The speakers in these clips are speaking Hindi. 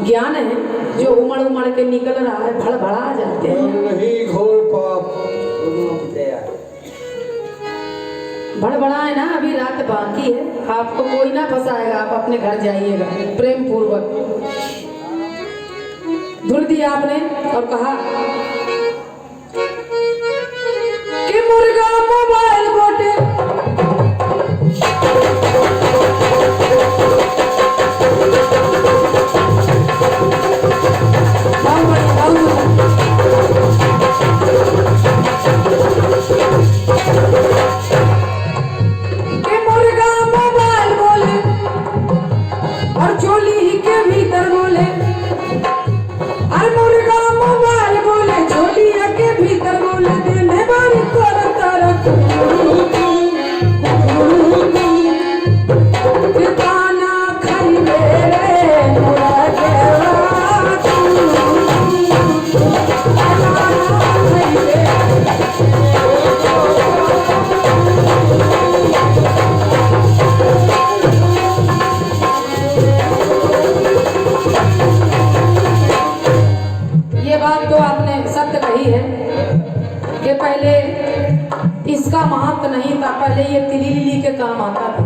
ज्ञान है जो उमड़ उमड़ के निकल रहा है, भड़बड़ा जाते हैं। नहीं घोर पाप भड़बड़ा है ना, अभी रात बाकी है, आपको कोई ना फंसाएगा, आप अपने घर जाइएगा प्रेम पूर्वक। धुल दिया आपने और कहा कि मुर्गा मोबाइल बोटे इसका महत्व नहीं था, पहले ये तिली के काम आता था।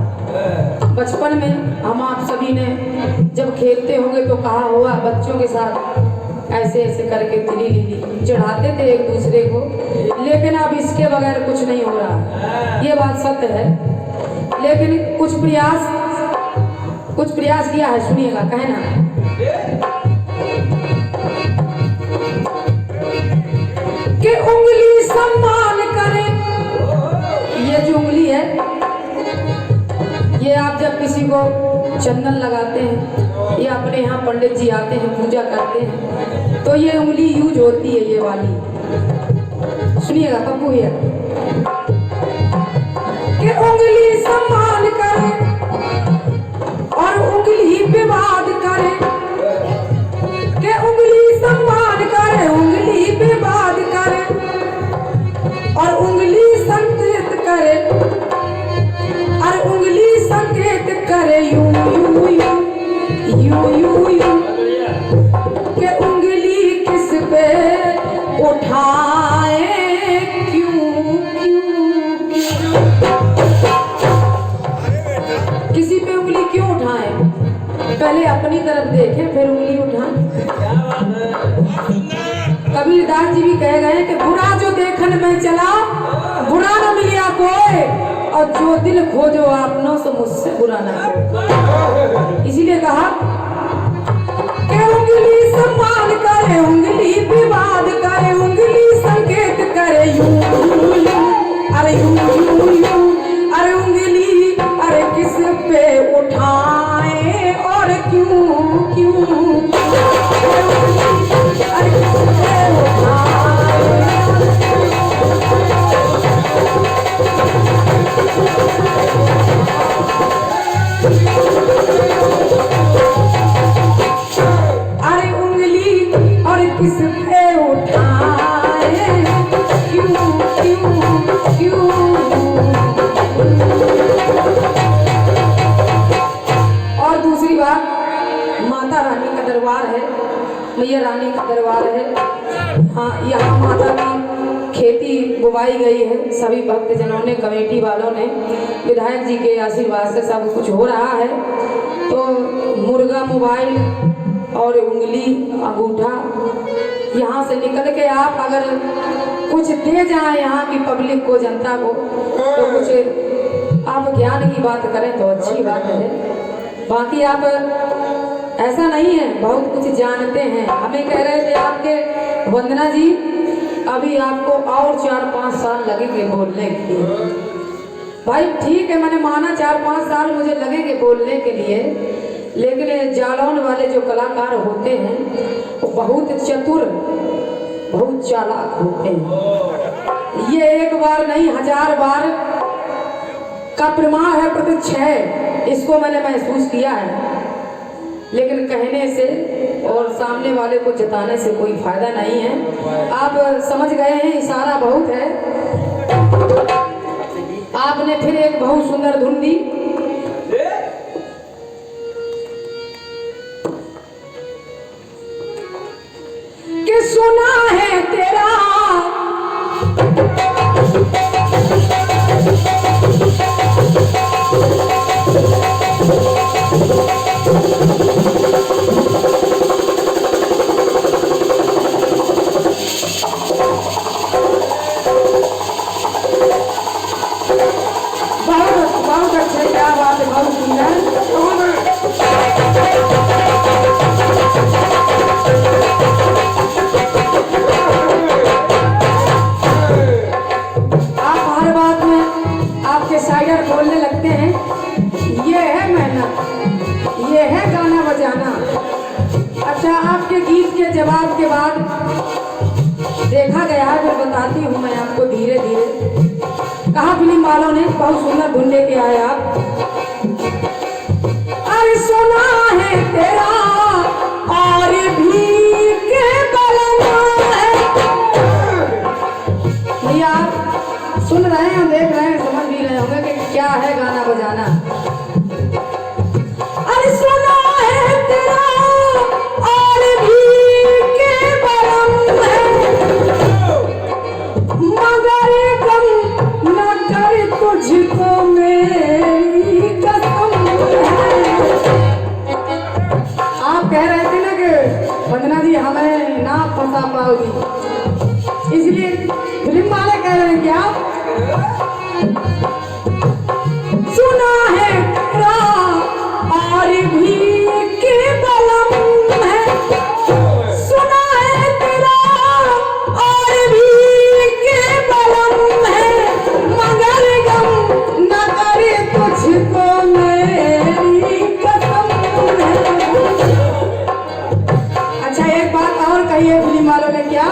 बचपन में हम आप सभी ने जब खेलते होंगे तो कहा हुआ बच्चों के साथ ऐसे ऐसे करके तिली चढ़ाते थे एक दूसरे को, लेकिन अब इसके बगैर कुछ नहीं हो रहा, ये बात सत्य है। लेकिन कुछ प्रयास किया है, सुनिएगा, कहे ना कि उंगली सम्मान करे। ये जो उंगली है, ये आप जब किसी को चंदन लगाते हैं या अपने यहाँ पंडित जी आते हैं पूजा करते हैं तो ये उंगली यूज होती है, ये वाली। सुनिएगा पप्पू भैया, कि उंगली सम्मान करे और उंगली विवाद करे, कि उंगली सम्मान करे, उंगली विवाद करे और उंगली संकेत करे, और उंगली संकेत करे यूं यूं यूं यूं यूं यूं, कि उंगली किस पे उठाए क्यों क्यों, किसी पे उंगली क्यों उठाए, पहले अपनी तरफ देखें फिर उंगली उठाएं। कबीरदास जी भी कह गए कि बुरा जो देखन में चला बुरा न मिलिया कोई, और जो दिल खोजो आपनों से मुझसे बुरा ना हो। इसीलिए कहा कि उंगली सम्मान करे, उंगली विवाद करे, उंगली संकेत करे यूं यूं, अरे यूं यूं यूं, अरे उंगली अरे किस पे उठाए और क्यों क्यों, अरे किस पे उठाए। अरे उंगली और किस पे उठाए क्यों क्यों क्यों। और दूसरी बात, माता रानी का दरबार है, मैया रानी का दरबार है। हाँ, यहाँ माता की खेती बुवाई गई है, सभी भक्तजनों ने, कमेटी वालों ने, विधायक जी के आशीर्वाद से सब कुछ हो रहा है। तो मुर्गा मोबाइल और उंगली अंगूठा यहाँ से निकल के आप अगर कुछ दे जाए यहाँ की पब्लिक को, जनता को, तो कुछ आप ज्ञान की बात करें तो अच्छी बात है। बाकी आप ऐसा नहीं है, बहुत कुछ जानते हैं। हमें कह रहे थे आपके वंदना जी अभी आपको और 4-5 साल लगेंगे बोलने के लिए। भाई ठीक है, मैंने माना 4-5 साल मुझे लगेंगे बोलने के लिए, लेकिन जालौन वाले जो कलाकार होते हैं वो बहुत चतुर, बहुत चालाक होते हैं। ये एक बार नहीं 1000 बार का प्रमाण है, प्रत्यक्ष है, इसको मैंने महसूस किया है। लेकिन कहने से और सामने वाले को जताने से कोई फायदा नहीं है। आप समझ गए हैं, इशारा बहुत है। आपने फिर एक बहुत सुंदर धुन दी, सुना है तेरा बहुत अच्छे, क्या बात है, बहुत आप हर बात में आपके शायर बोलने लगते हैं। ये है मेहनत, ये है गाना बजाना। अच्छा, आपके गीत के जवाब के बाद देखा गया है, मैं बताती हूँ मैं आपको धीरे धीरे। कहा फिल्म वालों ने बहुत सुंदर धुन लेके आए आप। अरे सुना है तेरा और भी के बलना है। भैया आप सुन रहे हैं, देख रहे हैं, समझ भी रहे होंगे कि क्या है गाना बजाना। अरे सुना है तेरा और भी के बलम है, मगर गम न कर तुझको मेरी कसम है। आप कह रहे थे ना कि वंदना जी हमें ना फंसा पाओगी, इसलिए फिल्म वाले कह रहे हैं कि आप सुना है तेरा और भी के बलम है, सुना है तेरा और भी के बलम है, मगर गम न करे तुझको मेरी कसम है। अच्छा, एक बात और कहिए फिल्म वालों ने क्या,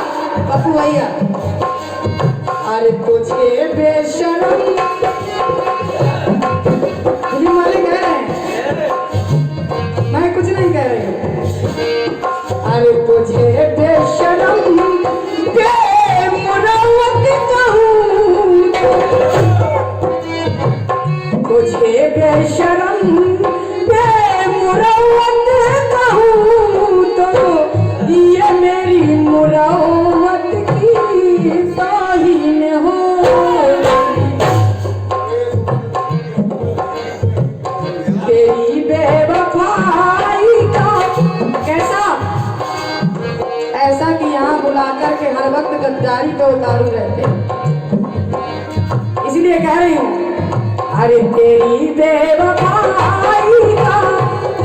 पप्पू भैया। अरे तुझे बेशरम, फिल्म वाले कह रहे हैं, मैं कुछ नहीं कह रही हूँ। अरे तुझे बेशरम बेमुरवत कहूँ, तुझे बेशरम बेमुरवत कहूँ तो ये मेरी मुरवत की साहिन हो। तेरी बेवफाई का कैसा, ऐसा कि यहाँ बुलाकर के हर वक्त गद्दारी पे उतारू रहते, इसलिए कह रही हूँ। अरे तेरी बेवफाई का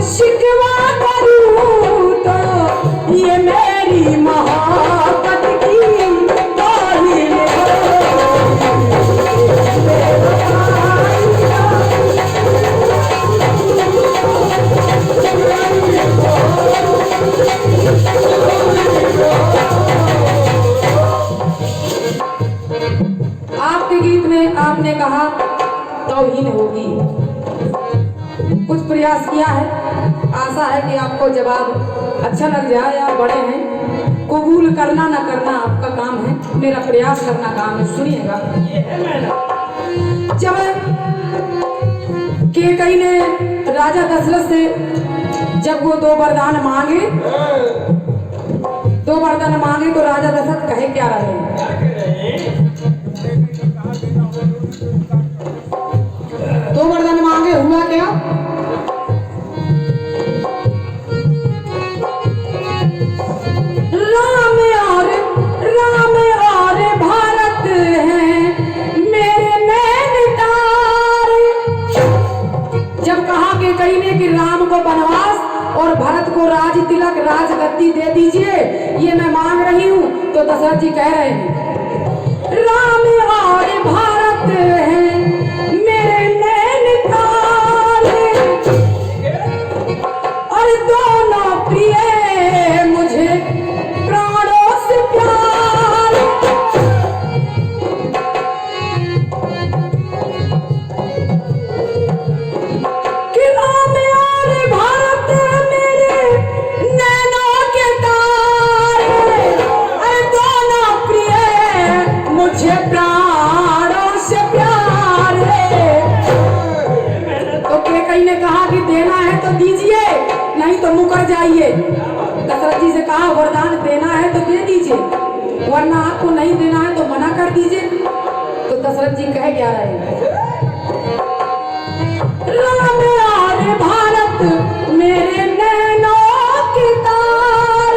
शिकवा करूँ तो ये मेरी मोहब्बत की तारीफ आपके गीत में आपने कहा तौहीन होगी। कुछ प्रयास किया है, आशा है कि आपको जवाब अच्छा लग जाए। आप बड़े हैं, कबूल करना ना करना आपका काम है, मेरा प्रयास करना काम है। सुनिएगा, जब कैकेयी ने राजा दशरथ से जब वो दो वरदान मांगे तो राजा दशरथ कहे क्या रहे, दो वरदान मांगे, हुआ क्या? राम और भारत हैं मेरे नैन तारे। जब कहा कि कैकेयी ने कि राम को वनवास और भरत को राज तिलक राजगद्दी दे दीजिए, ये मैं मांग रही हूँ, तो दशरथ जी कह रहे हैं राम और भारत हैं मेरे नैन तारे, और दोनों प्रिय मुझे प्राणों से प्यारे। कि राम और भारत मेरे नैनों के तारे, और दोनों प्रिय मुझे प्राणों से प्यारे। से कहा वरदान देना है तो दे दीजिए, वरना आपको नहीं देना है तो मना कर दीजिए। तो दशरथ जी कह क्या रहे हैं, राम और भारत मेरे नैनों की तार,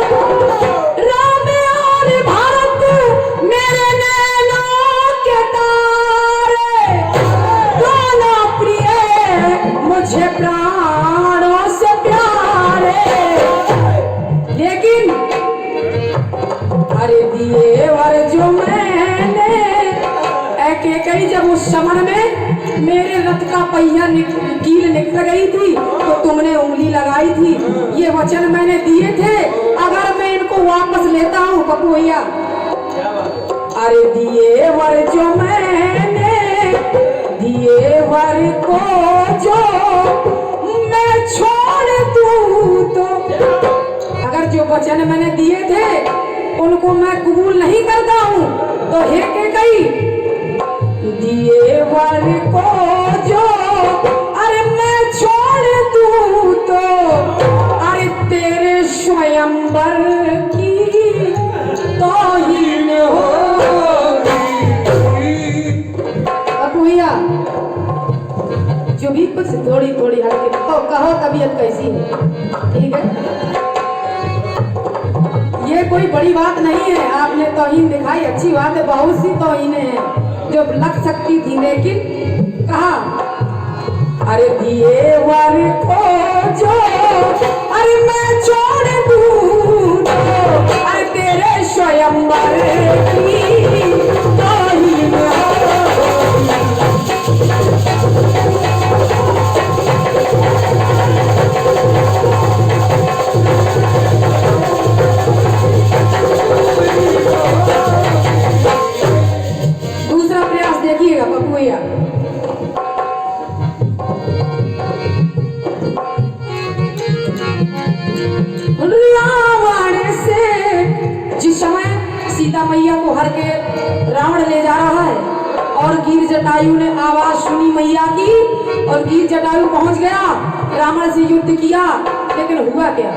राम और भारत मेरे नैनों के तार, दोनों प्रिय मुझे प्राणों से प्यारे। लेकिन अरे दिए वर जो मैंने कई जब उस समर में मेरे रथ का पहिया कील निकल गई थी तो तुमने उंगली लगाई थी, ये वचन मैंने दिए थे, अगर मैं इनको वापस लेता हूँ पप्पू भैया, अरे दिए वर जो मैंने दिए वर को जो मैं छोड़ दूँ तो, अगर जो वचन मैंने दिए थे उनको मैं कबूल नहीं करता हूँ तो हे के कई दिए वर को जो अरे मैं छोड़ दूँ तो, अरे तेरे स्वयंवर की तौहीन होगी। अब भैया जो भी कुछ थोड़ी थोड़ी हल्की तो कहो तबीयत कैसी है, ठीक है, ये कोई बड़ी बात नहीं है, आपने तौहीन दिखाई अच्छी बात है, बहुत सी तौहीनें हैं जो लग सकती थी, लेकिन कहा अरे दिए वर को जो अरे मैं छोड़ दूँ तो, अरे तेरे स्वयंवर की तौहीन देखिएगा पप्पू भैया, रावण से जिस समय सीता मैया को हर के रावण ले जा रहा है और गिर जटायु ने आवाज सुनी मैया की और गिर जटायु पहुंच गया, रावण से युद्ध किया, लेकिन हुआ क्या,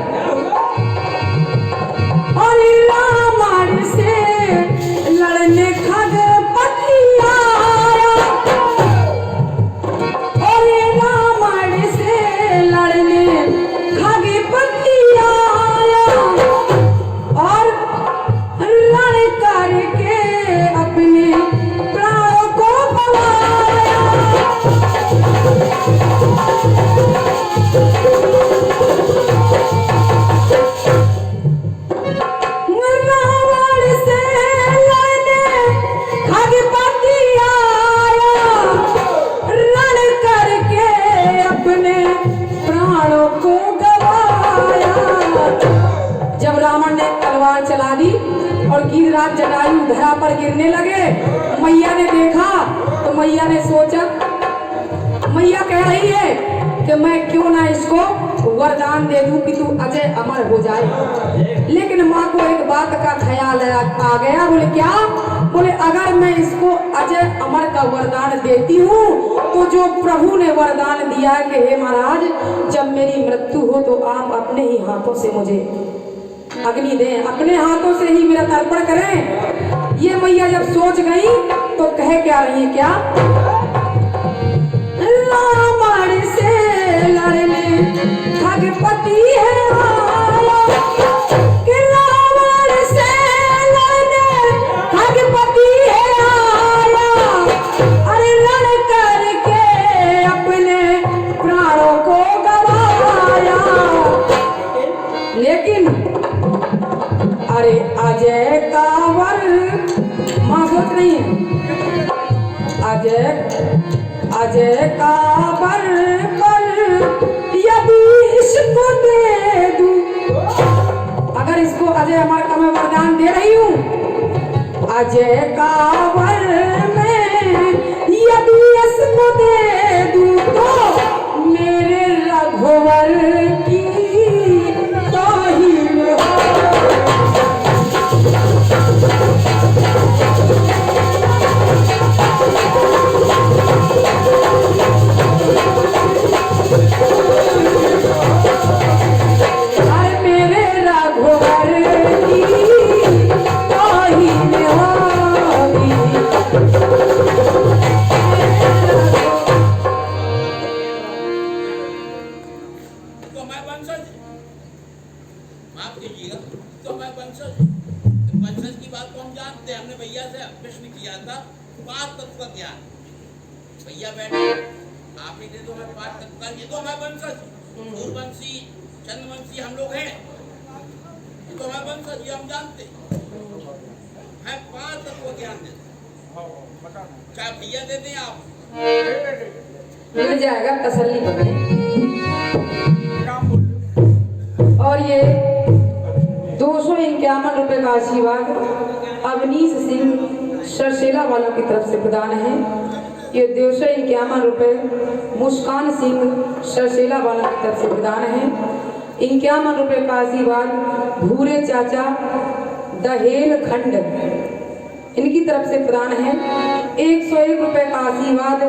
और रावण से लड़ने खगपति आया, और रावण से लड़ने खगपति आया, और लड़ करके अपने प्राणों को गंवाया। चला दी और गिरिराज जटायु धरा पर गिरने लगे, मैया ने देखा तो मैया ने सोचा, मैया कह रही है कि मैं क्यों ना इसको वरदान दे दूं कि तू अजय अमर हो जाए, लेकिन माँ को एक बात का ख्याल आ गया, बोले क्या, बोले अगर मैं इसको अजय अमर का वरदान देती हूँ तो जो प्रभु ने वरदान दिया कि हे महाराज जब मेरी मृत्यु हो तो आप अपने ही हाथों से मुझे अग्नि दें, अपने हाथों से ही मेरा तर्पण करें। ये मैया जब सोच गई तो कह क्या रही है, क्या रावण से लड़ने खगपति है आया, कि रावण से लड़ने खगपति है आया, अरे लड़ करके अपने प्राणों को गवाया, लेकिन अरे अजय का वर, मां सोच रही है अजय का वर पर यदि इसको दे दूं, अगर इसको अजय अमर का मैं वरदान दे रही हूँ, अजय का वर में यदि इसको दे दूं तो मेरे रघुवर की तौहीन अरे मेरे रघुवर माफ कीजिएगा, तो मैं वंशज की बात को हम जानते हैं। हमने भैया से प्रश्न किया था 5 तत्व का ज्ञान। भैया बैठे, आप ही दे दो, मैं 5 तत्व का, ये तो हमारे वंशज सूर्यवंशी चंद्रवंशी हम लोग हैं, ये तो हमारे वंशज, ये हम जानते हैं। मैं 5 तत्व का ज्ञान देता हूँ, चाहे भैया दे दें आप। मिल जाएगा, तसल्ली पकड़े। और ये 251 रुपए का आशीर्वाद अवनीश सिंह सरसेला वालों की तरफ से प्रदान है। ये 251 रुपए मुस्कान सिंह सरसेला वालों की तरफ से प्रदान है। 51 रुपए का आशीर्वाद भूरे चाचा दहेल खंड इनकी तरफ से प्रदान है। 101 रुपए का आशीर्वाद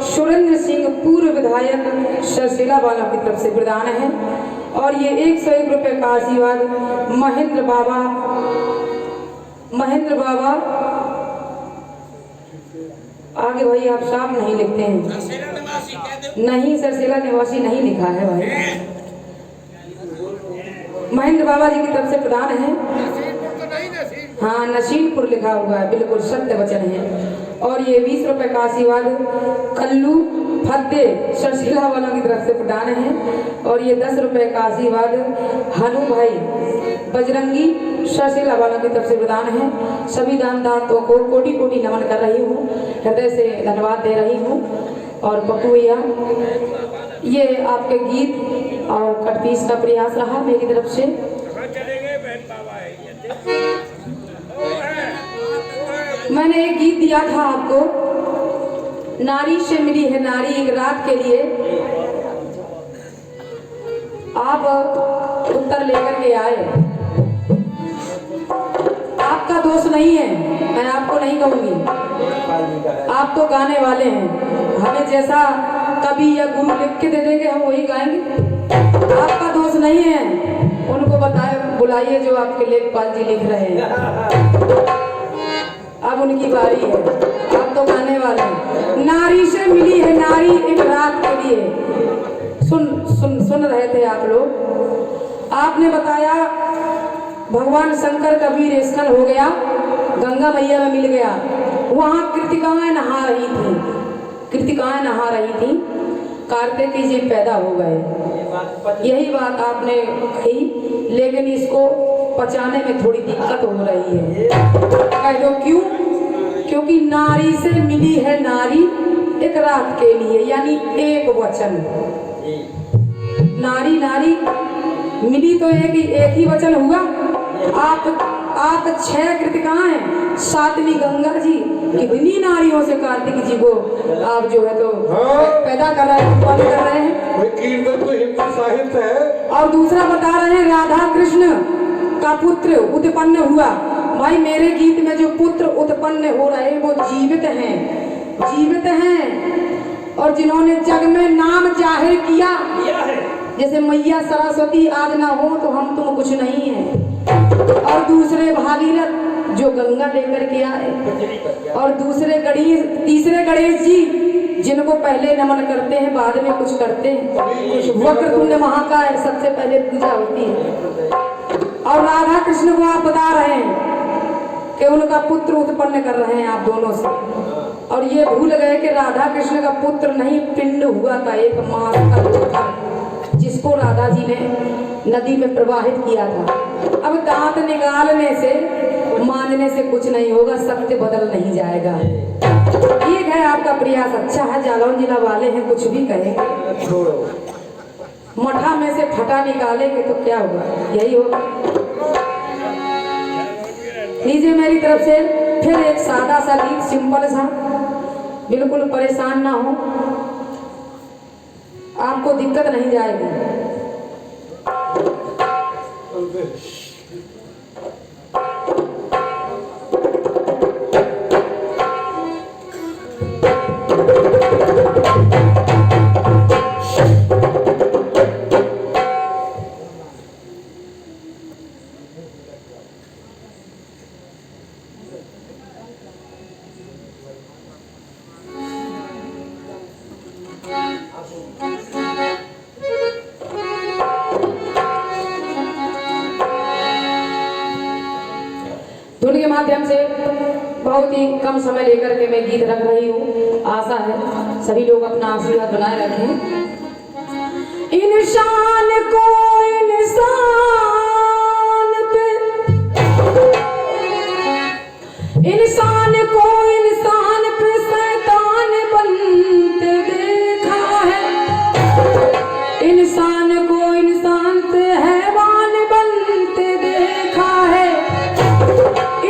सुरेंद्र सिंह पूर्व विधायक सरसेला वालों की तरफ से प्रदान है। और ये 101 रुपए का आशीर्वाद महेंद्र बाबा आगे भाई आप साफ नहीं लिखते हैं। नहीं, सरसेला निवासी नहीं लिखा है भाई। महेंद्र बाबा जी की तरफ से प्रदान है। हाँ, नसीमपुर लिखा हुआ है, बिल्कुल सत्य वचन है। और ये 20 रुपए का आशीर्वाद कल्लू फद्दे सरसेला वालों की तरफ से प्रदान है। और ये 10 रुपए का आशीर्वाद हनु भाई बजरंगी सरसेला वालों की तरफ से प्रदान है। सभी दानदाताओं को कोटि कोटि नमन कर रही हूँ, हृदय से धन्यवाद दे रही हूँ। और पप्पू भैया, ये आपके गीत और कटपीस का प्रयास रहा मेरी तरफ से। मैंने एक गीत दिया था आपको, नारी से मिली है नारी एक रात के लिए। आप उत्तर लेकर के आए, आपका दोष नहीं है, मैं आपको नहीं कहूंगी, आप तो गाने वाले हैं। हमें जैसा कवि या गुरु लिख के दे देंगे हम वही गाएंगे। आपका दोष नहीं है, उनको बताए बुलाइए जो आपके लेखपाल जी लिख रहे हैं। अब उनकी बारी है, अब तो गाने वाले हैं। नारी से मिली है नारी एक रात के लिए। सुन रहे थे आप लोग। आपने बताया भगवान शंकर का वीर स्खलन हो गया, गंगा मैया में मिल गया, वहां कृतिकाएं नहा रही थी, कार्तिकेय जी पैदा हो गए। यही बात आपने कही, लेकिन इसको पचाने में थोड़ी दिक्कत हो रही है। कह दो क्यों? क्योंकि नारी से मिली है नारी एक रात के लिए, यानी एक वचन। नारी नारी मिली तो एक ही वचन हुआ। आप 6 कृतिकाएं, 7वीं गंगा जी, कितनी नारियों से कार्तिक जी को आप जो है तो पैदा कर रहे हैं। कीर्तन तो हिंदी साहित्य है। और दूसरा बता रहे हैं राधा कृष्ण का पुत्र उत्पन्न हुआ। भाई मेरे गीत में जो पुत्र उत्पन्न हो रहे वो जीवित हैं और जिन्होंने जग में नाम जाहिर किया है। जैसे मैया सरस्वती आज ना हो तो हम तुम कुछ नहीं है। और दूसरे भागीरथ जो गंगा लेकर के आए। और तीसरे गणेश जी जिनको पहले नमन करते हैं बाद में कुछ करते हैं। वक्रतुंड महाकाय सबसे पहले पूजा होती है। और राधा कृष्ण को आप बता रहे हैं कि उनका पुत्र उत्पन्न कर रहे हैं आप दोनों से। और ये भूल गए कि राधा कृष्ण का पुत्र नहीं पिंड हुआ था, एक मास का दूध था जिसको राधा जी ने नदी में प्रवाहित किया था। अब दांत निकालने से मानने से कुछ नहीं होगा, सत्य बदल नहीं जाएगा। ठीक है, आपका प्रयास अच्छा है, जालौन जिला वाले हैं, कुछ भी कहेंगे। मठा में से फटा निकालेंगे तो क्या हुआ, यही होगा। लीजिए मेरी तरफ से फिर एक सादा सा गीत, सिंपल सा, बिल्कुल परेशान ना हो, आपको दिक्कत नहीं जाएगी। धुन के माध्यम से बहुत ही कम समय लेकर के मैं गीत रख रही हूँ। आशा है सभी लोग अपना आशीर्वाद बनाए रखें। इंसान को इंसान पे शैतान बनते देखा है। इंसान को इंसान पे हैवान बनते देखा है।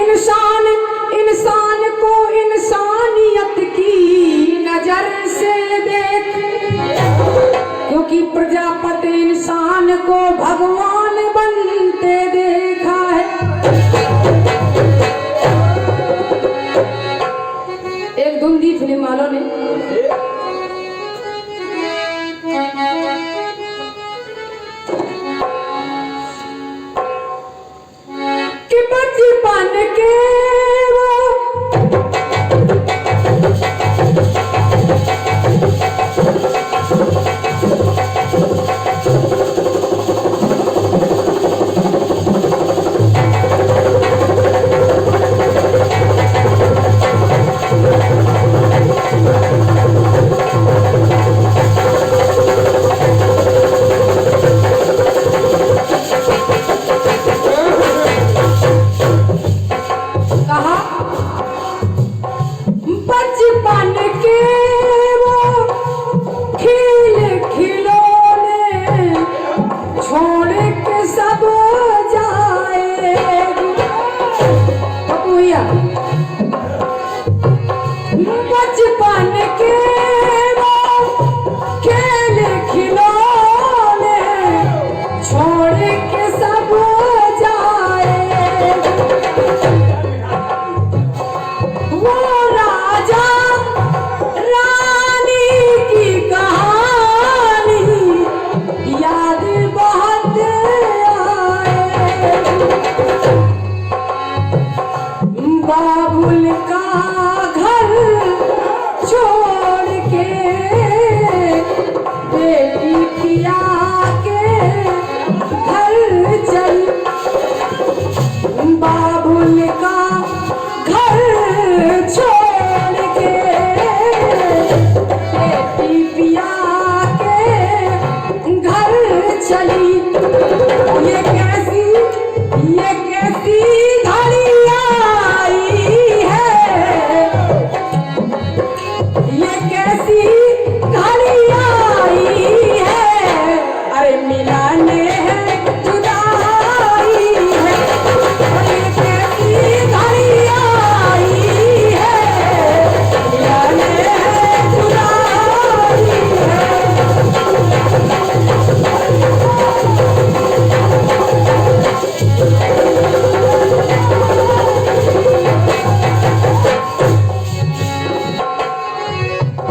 इंसान को इंसानियत की नजर से देख, क्योंकि प्रजापति इंसान को भगवान बनते देखा है। एक धुन दी फिल्म वालों ने, कि बचपन के बाबुल का घर छोड़ के बेटी पिया के घर चली। बाबुल का घर छोड़ के बेटी पिया के घर चली। ये कैसी घड़ी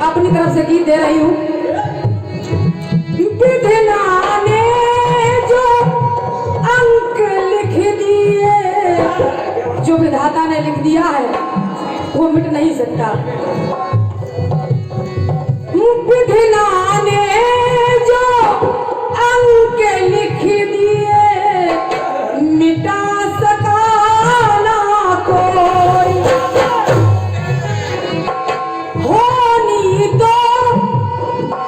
अपनी तरफ से गीत दे रही हूँ। विधना ने जो अंक लिख दिए, जो विधाता ने लिख दिया है वो मिट नहीं सकता। विधना ने जो अंक लिख दिए, मिटा सका ना कोई। होनी तो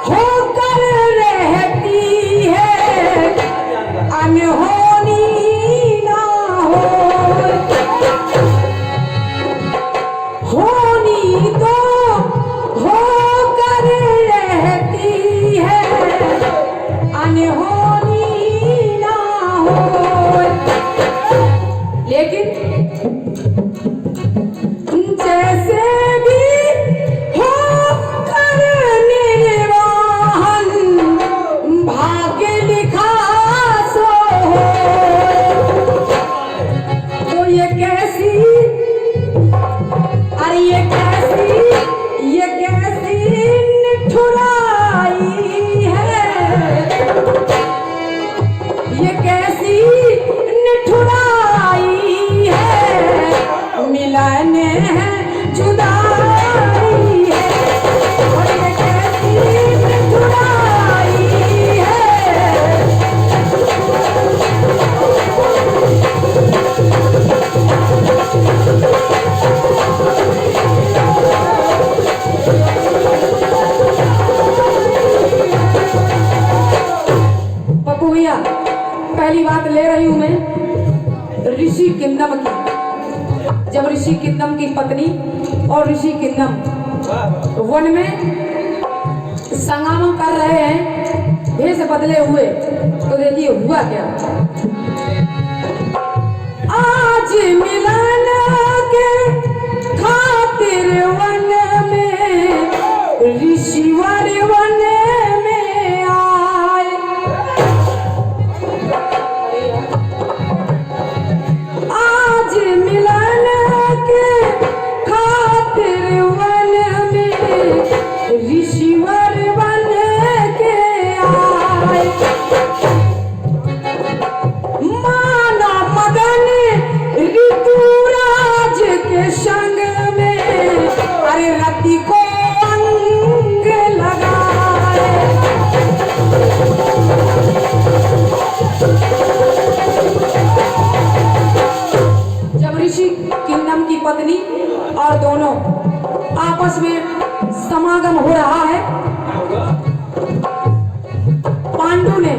होकर रहती है, अनहोनी ना हो। होनी तो होकर रहती है, अनहोनी ना ऋषि किन्नम की। जब ऋषि किन्नम की पत्नी और ऋषि किन्नम वन में संगम कर रहे हैं भेष बदले हुए, तो देखिए हुआ क्या। आज मिलन के खातिर वन में ऋषिवर वन में आए। आज मिलन के खातिर वन में ऋषिवर वन के आए। माना मदन ऋतुराज के संग में अरे रति को अंग लगाए। जब ऋषि किन्नम की पत्नी और दोनों आपस में समागम हो रहा है, पांडु ने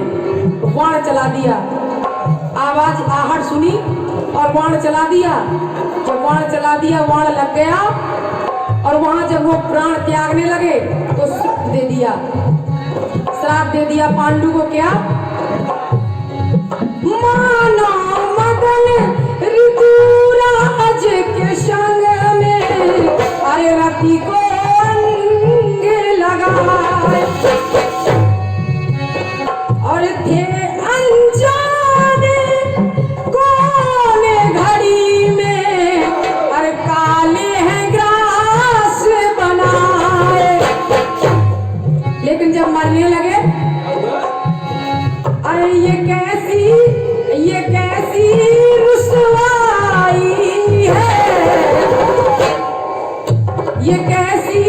बाण चला दिया। आवाज आहट सुनी और बाण चला दिया। जब बाण चला दिया, बाण लग गया और वहां जब वो प्राण त्यागने लगे तो श्राप दे दिया। श्राप दे दिया पांडु को क्या? मानो मदन ऋतुराज के संग में अरे रति को अंग लगाए। और थे अनजाने कोने घड़ी में अरे काले हैं ग्रास बनाए। लेकिन जब मरने लगे, अरे ये कैसी रुसवाई है, ये कैसी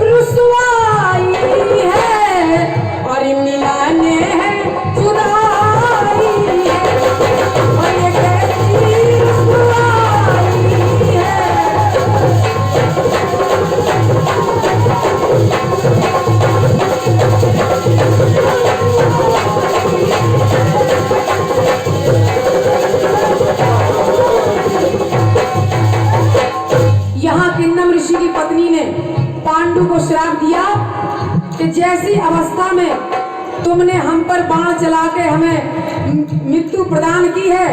रुसवाई है। और मिलाने हैं जुदाई है, और ये कैसी रुसवाई है। यहाँ किन्नम ऋषि की पत्नी ने पांडु को श्राप दिया कि जैसी अवस्था में तुमने हम पर बाण चला के हमें मृत्यु प्रदान की है,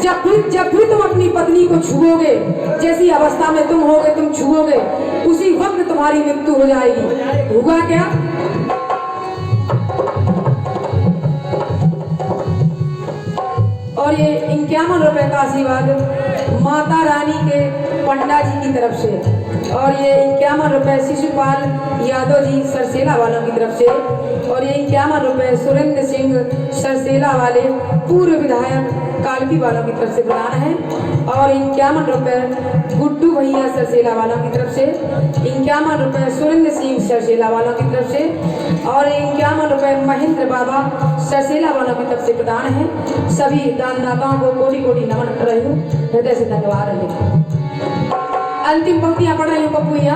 जब भी तुम अपनी पत्नी को छुओगे, जैसी अवस्था में तुम होगे, तुम छुओगे, उसी वक्त तुम्हारी मृत्यु हो जाएगी। हुआ क्या? और ये 51 रुपए का आशीर्वाद माता रानी के पंडा जी की तरफ से, और ये 51 रुपए शिशुपाल यादव जी सरसेला वालों की तरफ से, और ये 51 रुपए सुरेंद्र सिंह सरसेला वाले पूर्व विधायक कालपी वालों की तरफ से प्रदान है, और 51 रुपए गुड्डू भैया सरसेला वालों की तरफ से, 51 रुपए सुरेंद्र सिंह सरसेला वालों की तरफ से, और 51 रुपए महेंद्र बाबा सरसेला वालों की तरफ से प्रदान है। सभी दानदाताओं को कोटि कोटि नमन कर रही हूँ, हृदय से धन्यवाद रहे। अंतिम पंक्तियां पढ़ रही हूँ पप्पू भैया।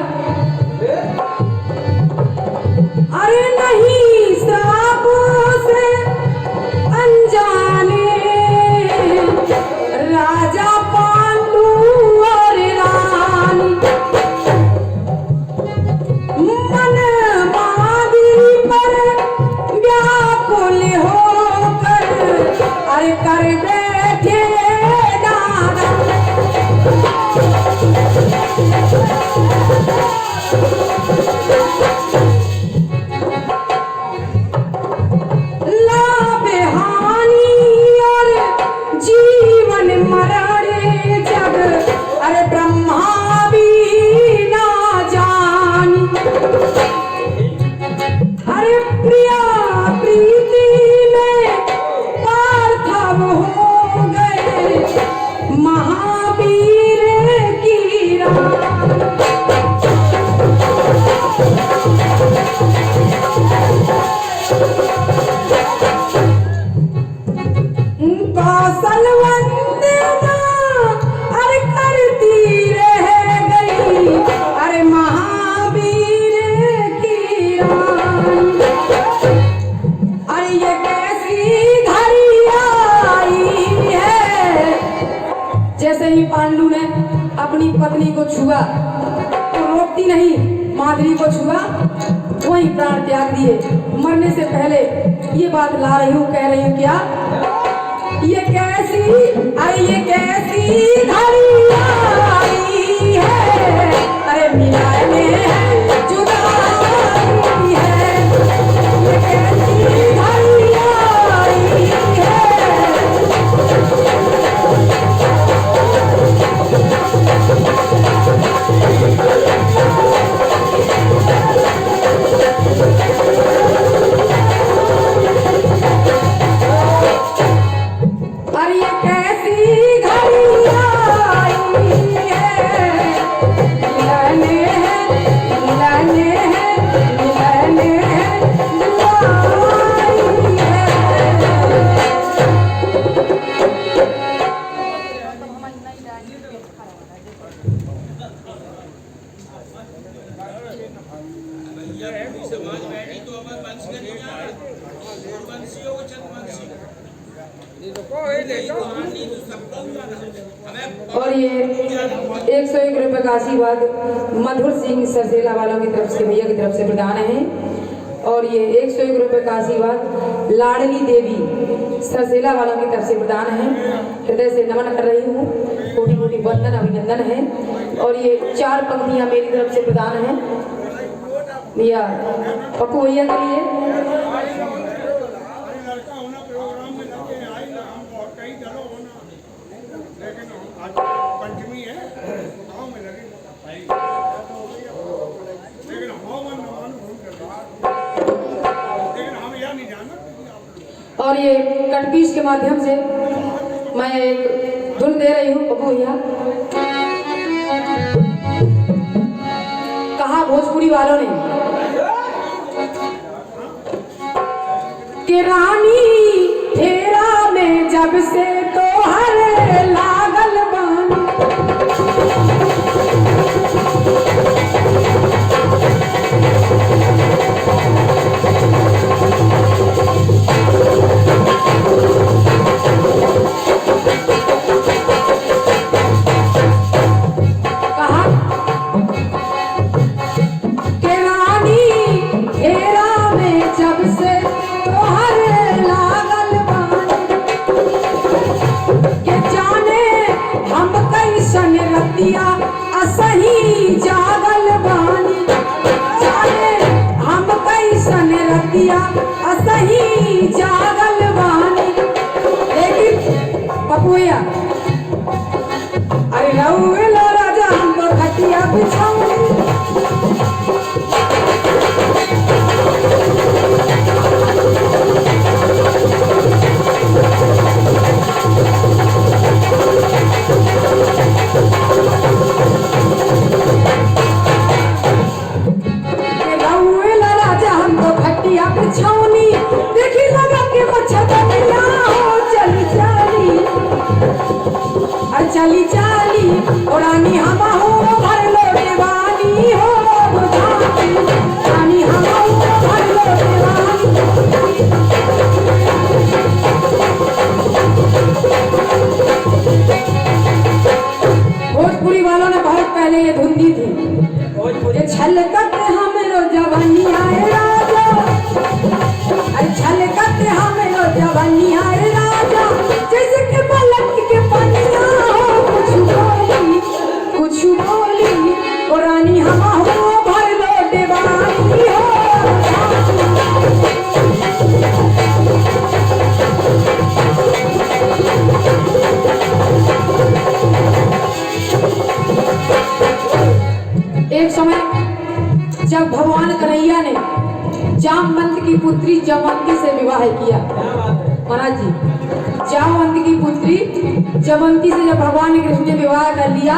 अरे नहीं श्राप से अनजाने राजा पांडु और रानी मन मादी पर व्याकुल होकर अरे कर बैठे दादा। लाभ हानि और जीवन मरण जग अरे ब्रह्मा भी ना जानी। अरे प्रिया प्रीति में पार्थव हो गए महावीर की रानी। कौशल वंदना अरे करती रह गई अरे महावीर की रानी। अरे ये कैसी घड़ी आई है जैसे ही पांडु ने अपनी पत्नी को छुआ तो रोकती नहीं, माधुरी को छुआ वहीं प्राण त्याग दिए। मरने से पहले ये बात ला रही हूँ, कह रही हूँ क्या, ये कैसी घड़ी आई है, अरे मिलाने जुदाई है, ये कैसी घड़ी आई है। अरे ये कैसी घड़ी आई है, मिलाने जुदाई है। भैया पूरी समाज बैठी तो हमें वंश का नहीं आ रहा, वंशी हो चंद्रवंशी कहानी तो सबका हुआ ना हमें। और ये 101 रुपए का आशीर्वाद मधुर सिंह सरसेला वालों की तरफ से, भैया की तरफ से प्रदान है। और ये 101 रुपए का आशीर्वाद लाडली देवी सरसेला वालों की तरफ से प्रदान है। हृदय से नमन कर रही हूँ, कोटि कोटि वंदन अभिनंदन है। और ये 4 पंक्तियां मेरी तरफ से प्रदान है भैया पप्पू भैया के लिए। पंचमी है गाँव में लगी, लेकिन हम यह नहीं जानना। और ये कटपीस के माध्यम से मैं एक धुन दे रही हूँ पप्पू भैया। कहा भोजपुरी वालों ने कि रानी फेरा में जब से तो हर लागल बानी, कहा कि रानी फेरा में जब से तो हर लागल बानी, के जाने हम कैसन रतिया असही जागल बानी, जाने हम कैसन रतिया असही जागल बानी। लेकिन पपुया अरे रउए लो राजा हमको खटिया बिछाऊं, राजा हमको खटिया बिछौनी, देखी लगा के मच्छरदानिया हो चली चली, अरे चली चली और रानी हम हो भर लो देवानी हो बुझाती, रानी हम हो भर लो देवानी। भोजपुरी वालों ने बहुत पहले ये धुन दी थी, छलकत हमरो जवानिया राजा, अरे छलकत हमरो जवानिया राजा, जैसे कि पलक के पनिया हो कुछ बोली और रानी हम हो भर लो देवानी हो। एक समय जब भगवान कन्हैया ने जामवंत की पुत्री जयवंती से विवाह किया, महाराज जी जामवंत की पुत्री जयवंती से जब भगवान कृष्ण ने विवाह कर लिया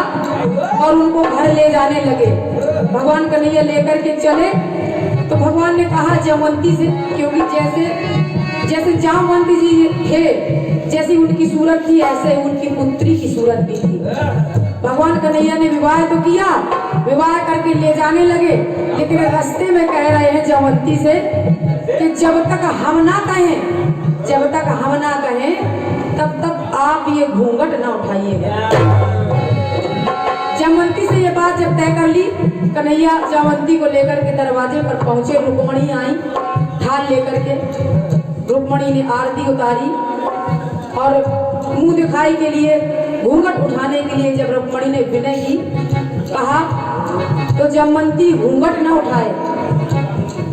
और उनको घर ले जाने लगे, भगवान कन्हैया लेकर के चले तो भगवान ने कहा जयवंती से, क्योंकि जैसे जामवंती जी थे, जैसी उनकी सूरत थी ऐसे उनकी पुत्री की सूरत भी थी। भगवान कन्हैया ने विवाह तो किया, विवाह करके ले जाने लगे, लेकिन रास्ते में कह रहे हैं जयवंती से कि जब तक हम ना कहें तब तक आप ये घूंघट ना उठाइएगा। जयवंती से ये बात जब तय कर ली, कन्हैया जयवंती को लेकर के दरवाजे पर पहुंचे। रुक्मणी आई थाल लेकर के। रुक्मणी ने आरती उतारी और मुंह दिखाई के लिए, घूंघट उठाने के लिए जब रुक्मणी ने विनय की, कहा तो जयवंती घूंघट न उठाए।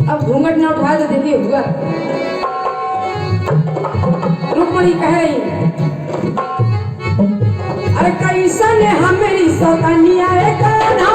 अब घूंघट न उठाए तो देखिए हुआ। रुक्मणी कह रही, अरे कैसन है मेरी सौतनिया कान्हा,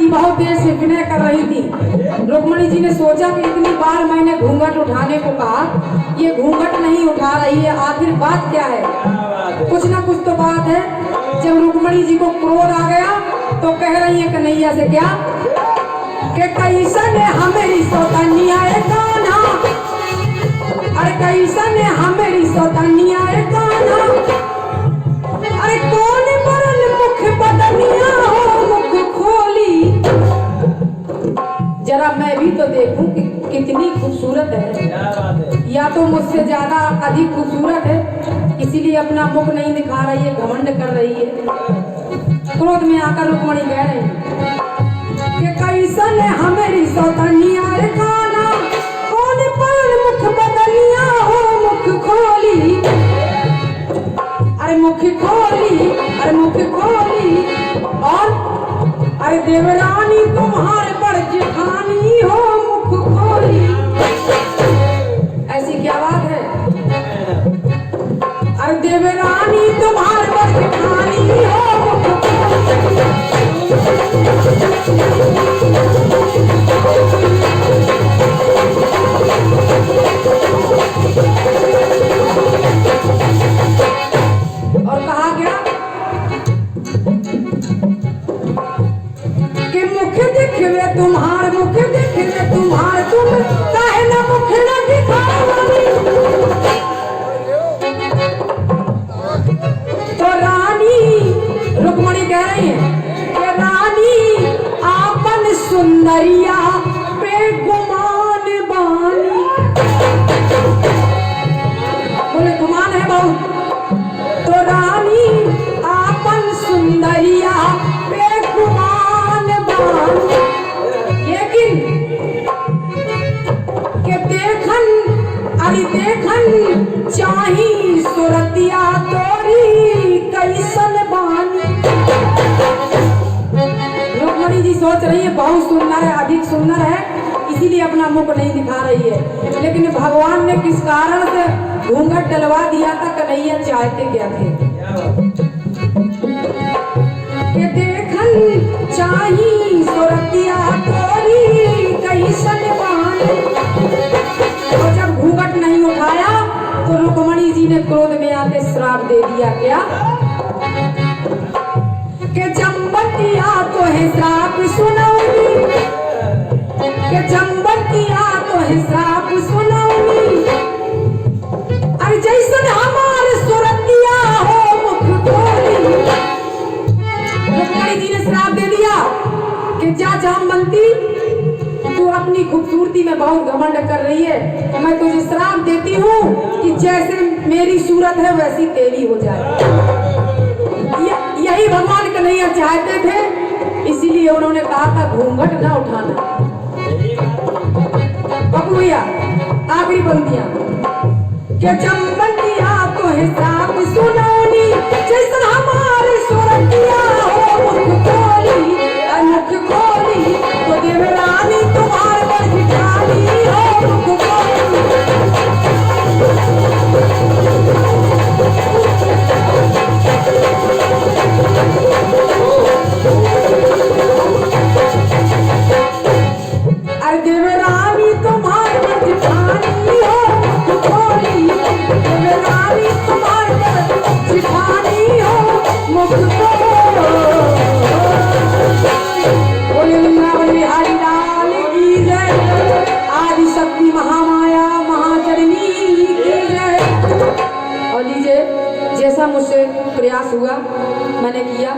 बहुत देर से विनय कर रही थी। रुक्मणी जी ने सोचा कि इतनी बार मैंने घूंघट उठाने को कहा, ये घूंघट नहीं उठा रही है, आखिर बात क्या है? कुछ ना कुछ तो बात है। जब रुक्मणी जी को क्रोध आ गया तो कह रही है कन्हैया से, क्या कि कैसन है हमेरी सौतनिया कान्हा, अरे कैसन है हमेरी सौतनिया कान्हा, अरे कौन बरन मुख बदनिया हो मुख खोली, जरा मैं भी तो देखूं कि कितनी खूबसूरत है। या तो मुझसे ज्यादा अधिक खूबसूरत है, इसीलिए अपना मुख नहीं दिखा रही है, घमंड कर रही है। क्रोध में आकर रुक्मणी कह रही कि कैसन है हमेरी सौतनिया कान्हा, कौन पर मुख बदनिया हो मुख खोली, अरे मुख खोली, अरे मुख खोली, और अरे देवरानी तुम्हारे बड़ जेठानी हो मुख खोली। ऐसी क्या बात है? अरे देवरानी तुम्हारे बड़ जेठानी हो मुख और कहा गया कि मुख दिखवे तुम्हार, मुख दिखवे तुम्हार, तुम काहे ना मुख न दिखावनी, तो रानी रुक्मणी कह रही है कि रानी आपन सुंदरिया पे गुमान बानी, बोले गुमान है बहुत, तो रानी आपन सुंदरिया पे गुमान बानी, लेकिन के देखन, अरे देखन चाही सुरतिया तोरी कैसन बानी। रुक्मणी जी सोच रही है बहुत सुंदर है, अधिक सुंदर है, इसीलिए अपना मुख नहीं दिखा रही है। लेकिन भगवान ने किस कारण से घूंघट डलवा दिया था? कन्हैया चाहते क्या थे? कि देखन चाही सुरतिया तोरी कैसन बानी, और जब घूंघट नहीं उठाया तो रुक्मणी जी ने क्रोध में आके श्राप दे दिया। क्या कि जम्बतिया तो है श्राप सुनाऊंगी, कि जम्बतिया तो है श्राप सुनाऊंगी, अरे जैसन हमारे सुरतिया हो मुख खोली। रुक्मणी जी ने श्राप दे दिया कि जा जम्बती, तू अपनी खूबसूरती में बहुत घमंड कर रही है, मैं तुझे श्राप देती हूँ कि जैसे मेरी सूरत है वैसी तेरी हो जाए। यही भगवान कन्हैया चाहते थे, इसीलिए उन्होंने कहा था घूंघट ना उठाना। बाबू भैया आखिरी पंक्तियां, कि जम्बतिया तो है श्राप सुनानी, जैसन हमारे सुरतिया हो मुख खोली, मुख खोली, तो देवरानी तुम्हारे बड़ जेठानी हो मुख खोली। अरे देवरानी तुम्हारे बड़ जेठानी हो मुख खोली, देवरानी तुम्हारे बड़ जेठानी हो बिहारी लाल की जय, आदि शक्ति महामाया महाजननी की जय। और लीजिए, जैसा मुझसे प्रयास हुआ मैंने किया।